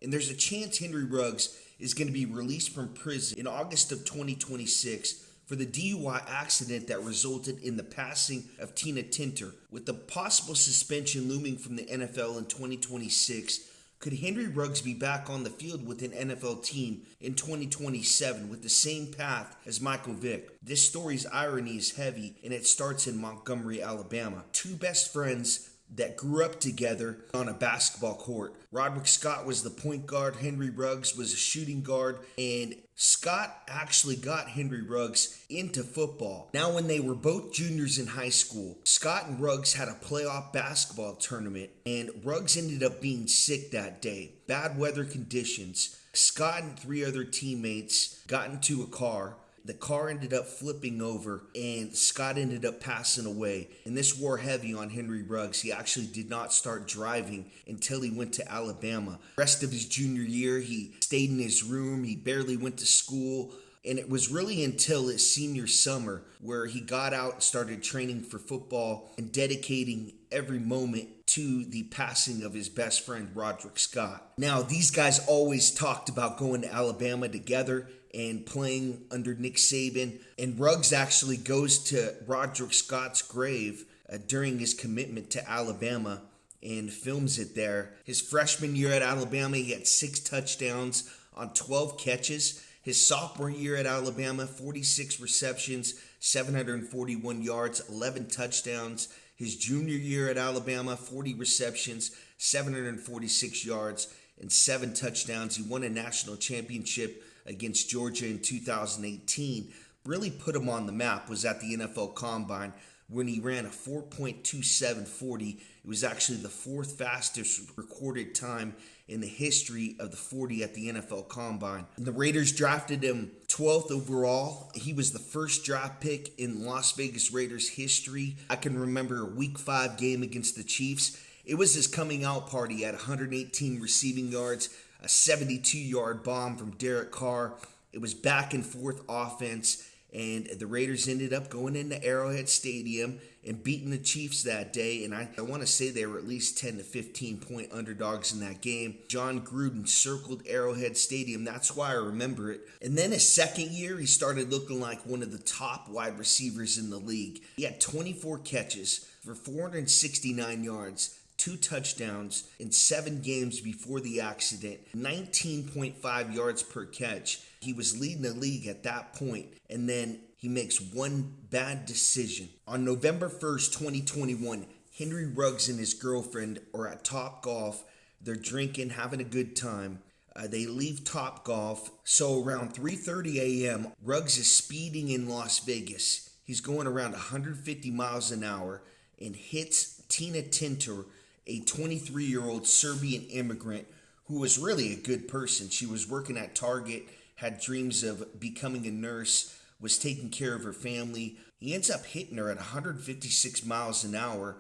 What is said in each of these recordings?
and there's a chance Henry Ruggs is going to be released from prison in August of 2026 for the DUI accident that resulted in the passing of Tina Tintor. With the possible suspension looming from the NFL in 2026, could Henry Ruggs be back on the field with an NFL team in 2027 with the same path as Michael Vick? This story's irony is heavy, and it starts in Montgomery, Alabama. Two best friends that grew up together on a basketball court. Roderick Scott was the point guard, Henry Ruggs was a shooting guard, and Scott actually got Henry Ruggs into football. Now, when they were both juniors in high school, Scott and Ruggs had a playoff basketball tournament, and Ruggs ended up being sick that day. Bad weather conditions. Scott and three other teammates got into a car. The car ended up flipping over, and Scott ended up passing away. And this wore heavy on Henry Ruggs. He actually did not start driving until he went to Alabama. The rest of his junior year, he stayed in his room. He barely went to school. And it was really until his senior summer where he got out and started training for football and dedicating every moment to the passing of his best friend, Roderick Scott. Now, these guys always talked about going to Alabama together and playing under Nick Saban. And Ruggs actually goes to Roderick Scott's grave during his commitment to Alabama and films it there. His freshman year at Alabama, he had 6 touchdowns on 12 catches. His sophomore year at Alabama, 46 receptions, 741 yards, 11 touchdowns. His junior year at Alabama, 40 receptions, 746 yards, and 7 touchdowns. He won a national championship against Georgia in 2018. Really put him on the map was at the NFL Combine when he ran a 4.2740. It was actually the 4th fastest recorded time in the history of the 40 at the NFL Combine. And the Raiders drafted him 12th overall. He was the first draft pick in Las Vegas Raiders history. I can remember a Week 5 game against the Chiefs. It was his coming out party at 118 receiving yards, a 72-yard bomb from Derek Carr. It was back and forth offense, and the Raiders ended up going into Arrowhead Stadium and beating the Chiefs that day. And I want to say they were at least 10 to 15 point underdogs in that game. John Gruden circled Arrowhead Stadium. That's why I remember it. And then his second year, he started looking like one of the top wide receivers in the league. He had 24 catches for 469 yards, 2 touchdowns in 7 games before the accident, 19.5 yards per catch. He was leading the league at that point, and then he makes one bad decision. On November 1st, 2021, Henry Ruggs and his girlfriend are at Top Golf. They're drinking, having a good time. They leave Top Golf. So around 3:30 a.m., Ruggs is speeding in Las Vegas. He's going around 150 miles an hour and hits Tina Tintor, a 23-year-old Serbian immigrant who was really a good person. She was working at Target, had dreams of becoming a nurse, was taking care of her family. He ends up hitting her at 156 miles an hour.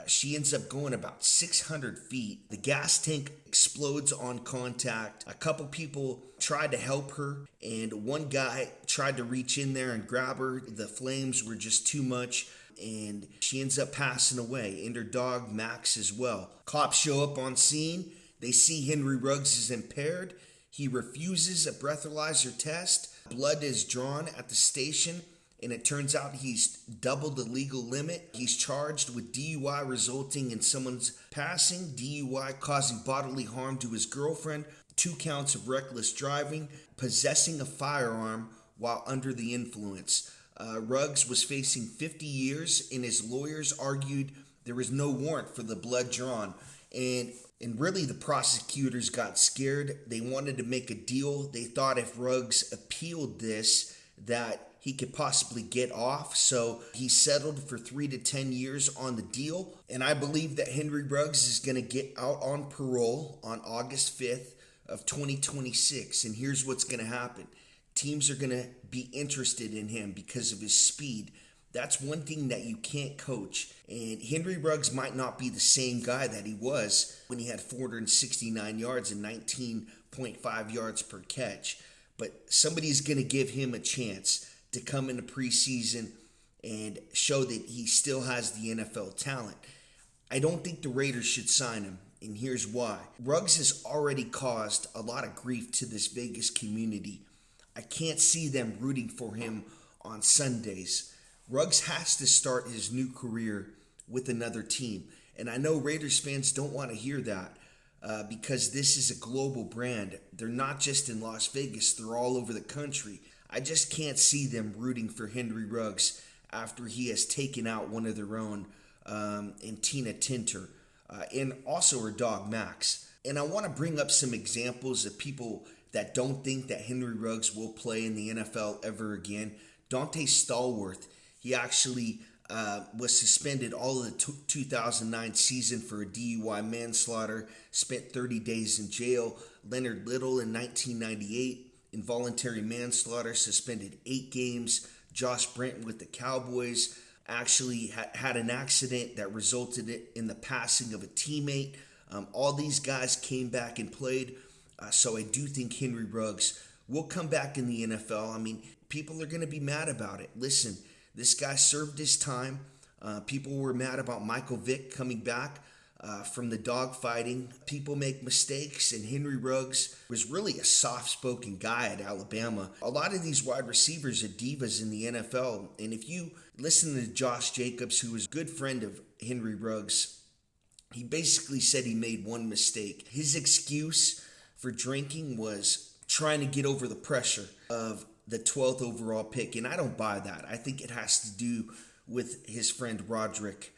She ends up going about 600 feet. The gas tank explodes on contact. A couple people tried to help her, and one guy tried to reach in there and grab her. The flames were just too much, and she ends up passing away, and her dog Max as well. Cops show up on scene. They see Henry Ruggs is impaired. He refuses a breathalyzer test. Blood is drawn at the station, and it turns out he's doubled the legal limit. He's charged with DUI resulting in someone's passing, DUI causing bodily harm to his girlfriend, 2 counts of reckless driving, possessing a firearm while under the influence. Ruggs was facing 50 years, and his lawyers argued there was no warrant for the blood drawn. And really, the prosecutors got scared. They wanted to make a deal. They thought if Ruggs appealed this, that he could possibly get off. So he settled for 3 to 10 years on the deal. And I believe that Henry Ruggs is going to get out on parole on August 5th of 2026. And here's what's going to happen. Teams are going to be interested in him because of his speed. That's one thing that you can't coach. And Henry Ruggs might not be the same guy that he was when he had 469 yards and 19.5 yards per catch. But somebody's going to give him a chance to come into preseason and show that he still has the NFL talent. I don't think the Raiders should sign him And here's why. Ruggs has already caused a lot of grief to this Vegas community. I can't see them rooting for him on Sundays. Ruggs has to start his new career with another team. And I know Raiders fans don't want to hear that because this is a global brand. They're not just in Las Vegas, they're all over the country. I just can't see them rooting for Henry Ruggs after he has taken out one of their own in Tina Tinter and also her dog Max. And I want to bring up some examples of people that don't think that Henry Ruggs will play in the NFL ever again. Dante Stallworth, he actually was suspended all of the 2009 season for a DUI manslaughter, spent 30 days in jail. Leonard Little in 1998, involuntary manslaughter, suspended 8 games. Josh Brenton with the Cowboys actually had an accident that resulted in the passing of a teammate. All these guys came back and played. So I do think Henry Ruggs will come back in the NFL. I mean, people are going to be mad about it. Listen, this guy served his time. People were mad about Michael Vick coming back from the dogfighting. People make mistakes, and Henry Ruggs was really a soft-spoken guy at Alabama. A lot of these wide receivers are divas in the NFL, and if you listen to Josh Jacobs, who was a good friend of Henry Ruggs, he basically said he made one mistake. His excuse for drinking was trying to get over the pressure of the 12th overall pick, and I don't buy that. I think it has to do with his friend Roderick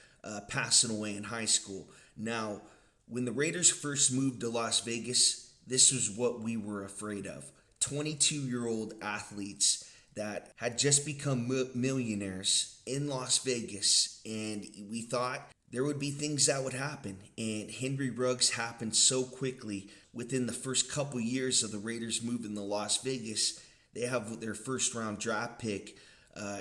passing away in high school. Now, when the Raiders first moved to Las Vegas, this was what we were afraid of. 22-year-old athletes that had just become millionaires in Las Vegas, and we thought there would be things that would happen, and Henry Ruggs happened so quickly. Within the first couple years of the Raiders moving to Las Vegas, they have their first round draft pick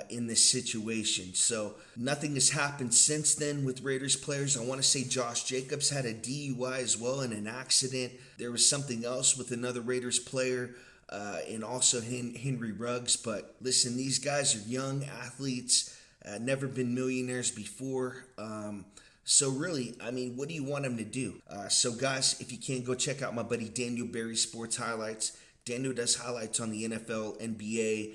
in this situation. So nothing has happened since then with Raiders players. I want to say Josh Jacobs had a DUI as well in an accident. There was something else with another Raiders player and also Henry Ruggs. But listen, these guys are young athletes, never been millionaires before. So really, I mean, what do you want them to do? So guys, if you can, go check out my buddy Daniel Berry Sports Highlights. Daniel does highlights on the NFL, NBA,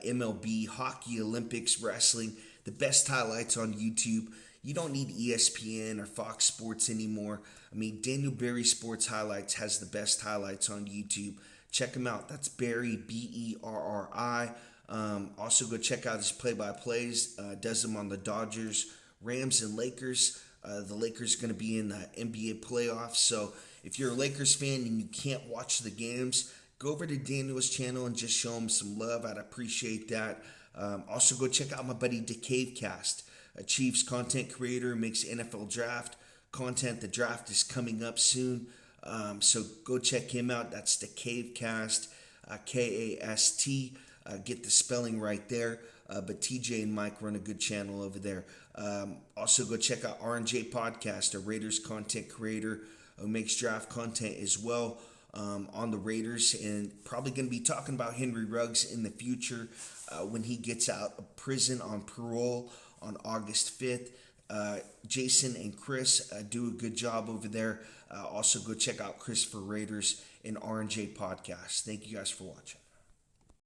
MLB, hockey, Olympics, wrestling, the best highlights on YouTube. You don't need ESPN or Fox Sports anymore. I mean, Daniel Berry Sports Highlights has the best highlights on YouTube. Check him out. That's Berry, Berri. Also, go check out his play-by-plays. Does them on the Dodgers, Rams, and Lakers. The Lakers are going to be in the NBA playoffs. So if you're a Lakers fan and you can't watch the games, go over to Daniel's channel and just show him some love. I'd appreciate that. Also, go check out my buddy DeCavecast, a Chiefs content creator, makes NFL draft content. The draft is coming up soon. So go check him out. That's DeCavecast, Kast. Get the spelling right there. But TJ and Mike run a good channel over there. Also, go check out R&J Podcast, a Raiders content creator who makes draft content as well. On the Raiders, and probably going to be talking about Henry Ruggs in the future when he gets out of prison on parole on August 5th. Jason and Chris do a good job over there. Also, go check out Chris for Raiders and R&J Podcast. Thank you guys for watching.